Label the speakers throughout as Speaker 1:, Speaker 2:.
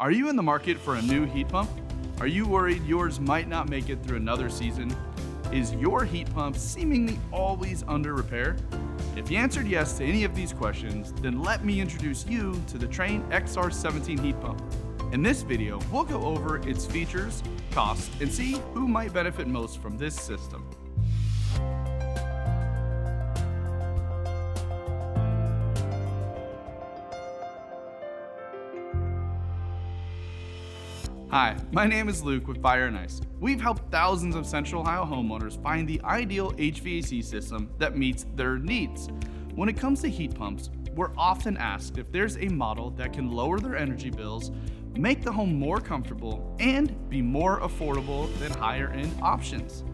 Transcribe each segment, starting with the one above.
Speaker 1: Are you in the market for a new heat pump? Are you worried yours might not make it through another season? Is your heat pump seemingly always under repair? If you answered yes to any of these questions, then let me introduce you to the Trane XR17 heat pump. In this video, we'll go over its features, costs, and see who might benefit most from this system. Hi, my name is Luke with Fire & Ice. We've helped thousands of Central Ohio homeowners find the ideal HVAC system that meets their needs. When it comes to heat pumps, we're often asked if there's a model that can lower their energy bills, make the home more comfortable, and be more affordable than higher-end options.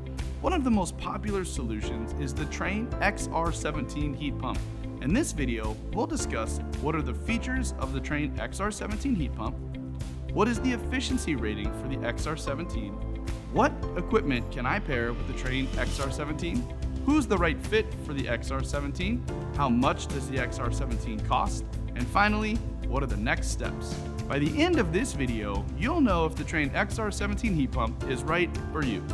Speaker 1: One of the most popular solutions is the Trane XR17 heat pump. In this video, we'll discuss what are the features of the Trane XR17 heat pump, what is the efficiency rating for the XR17? What equipment can I pair with the Trane XR17? Who's the right fit for the XR17? How much does the XR17 cost? And finally, what are the next steps? By the end of this video, you'll know if the Trane XR17 heat pump is right for you.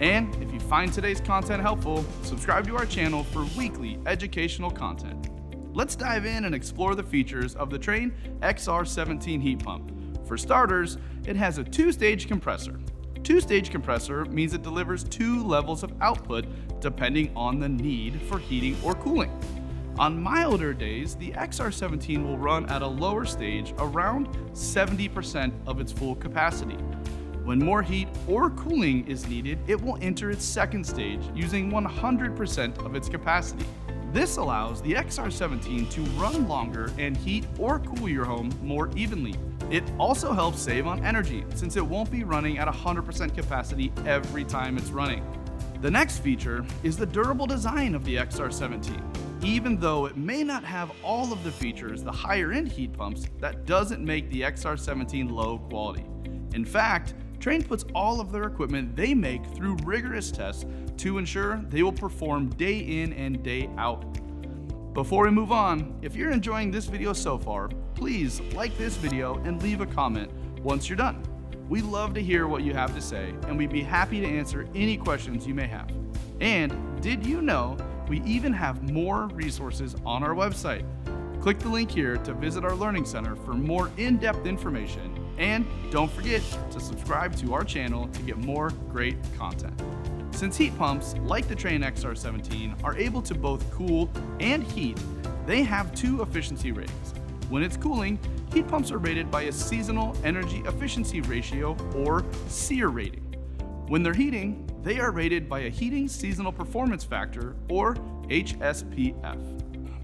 Speaker 1: And if you find today's content helpful, subscribe to our channel for weekly educational content. Let's dive in and explore the features of the Trane XR17 heat pump. For starters, it has a two-stage compressor. Two-stage compressor means it delivers two levels of output depending on the need for heating or cooling. On milder days, the XR17 will run at a lower stage around 70% of its full capacity. When more heat or cooling is needed, it will enter its second stage using 100% of its capacity. This allows the XR17 to run longer and heat or cool your home more evenly. It also helps save on energy since it won't be running at 100% capacity every time it's running. The next feature is the durable design of the XR17. Even though it may not have all of the features the higher-end heat pumps, that doesn't make the XR17 low quality. In fact, Trane puts all of their equipment they make through rigorous tests to ensure they will perform day in and day out. Before we move on, if you're enjoying this video so far, please like this video and leave a comment once you're done. We love to hear what you have to say, and we'd be happy to answer any questions you may have. And did you know we even have more resources on our website? Click the link here to visit our Learning Center for more in-depth information. And don't forget to subscribe to our channel to get more great content. Since heat pumps, like the Trane XR17, are able to both cool and heat, they have two efficiency ratings. When it's cooling, heat pumps are rated by a Seasonal Energy Efficiency Ratio, or SEER rating. When they're heating, they are rated by a Heating Seasonal Performance Factor, or HSPF.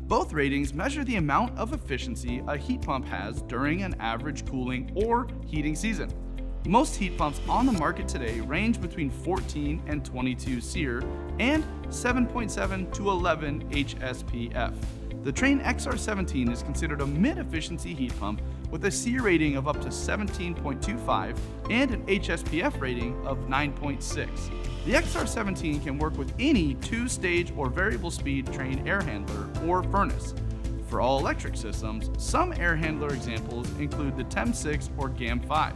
Speaker 1: Both ratings measure the amount of efficiency a heat pump has during an average cooling or heating season. Most heat pumps on the market today range between 14 and 22 SEER and 7.7 to 11 HSPF. The Trane XR17 is considered a mid-efficiency heat pump with a SEER rating of up to 17.25 and an HSPF rating of 9.6. The XR17 can work with any two-stage or variable speed Trane air handler or furnace. For all electric systems, some air handler examples include the TEM6 or GAM5.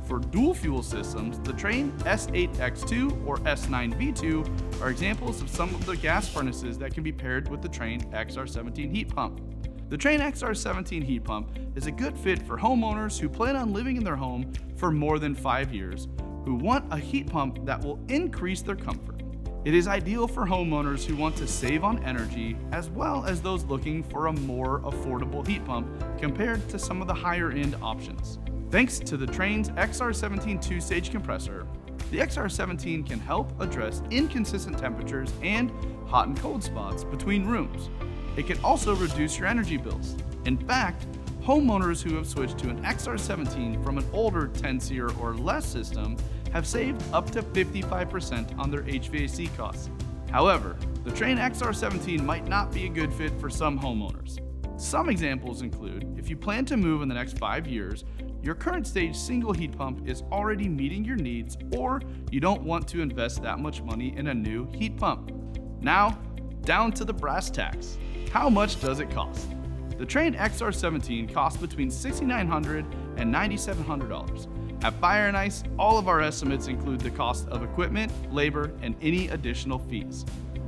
Speaker 1: For dual fuel systems, the Trane S8X2 or S9V2 are examples of some of the gas furnaces that can be paired with the Trane XR17 heat pump. The Trane XR17 heat pump is a good fit for homeowners who plan on living in their home for more than 5 years, who want a heat pump that will increase their comfort. It is ideal for homeowners who want to save on energy, as well as those looking for a more affordable heat pump compared to some of the higher-end options. Thanks to the Trane's XR17 two-stage compressor, the XR17 can help address inconsistent temperatures and hot and cold spots between rooms. It can also reduce your energy bills. In fact, homeowners who have switched to an XR17 from an older 10 SEER or less system have saved up to 55% on their HVAC costs. However, the Trane XR17 might not be a good fit for some homeowners. Some examples include if you plan to move in the next 5 years, your current stage single heat pump is already meeting your needs, or you don't want to invest that much money in a new heat pump. Now, down to the brass tacks. How much does it cost? The Trane XR17 costs between $6,900 and $9,700. At Fire and Ice, all of our estimates include the cost of equipment, labor, and any additional fees.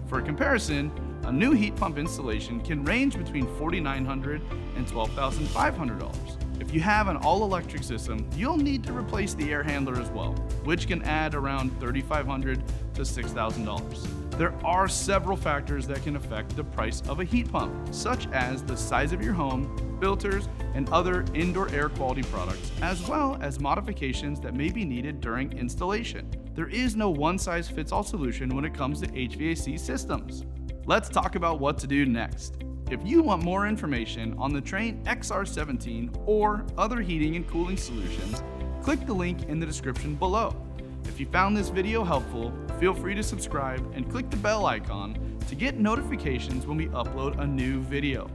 Speaker 1: For comparison, a new heat pump installation can range between $4,900 and $12,500. If you have an all-electric system, you'll need to replace the air handler as well, which can add around $3,500 to $6,000. There are several factors that can affect the price of a heat pump, such as the size of your home, filters, and other indoor air quality products, as well as modifications that may be needed during installation. There is no one-size-fits-all solution when it comes to HVAC systems. Let's talk about what to do next. If you want more information on the Trane XR17 or other heating and cooling solutions, click the link in the description below. If you found this video helpful, feel free to subscribe and click the bell icon to get notifications when we upload a new video.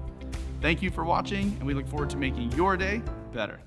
Speaker 1: Thank you for watching, and we look forward to making your day better.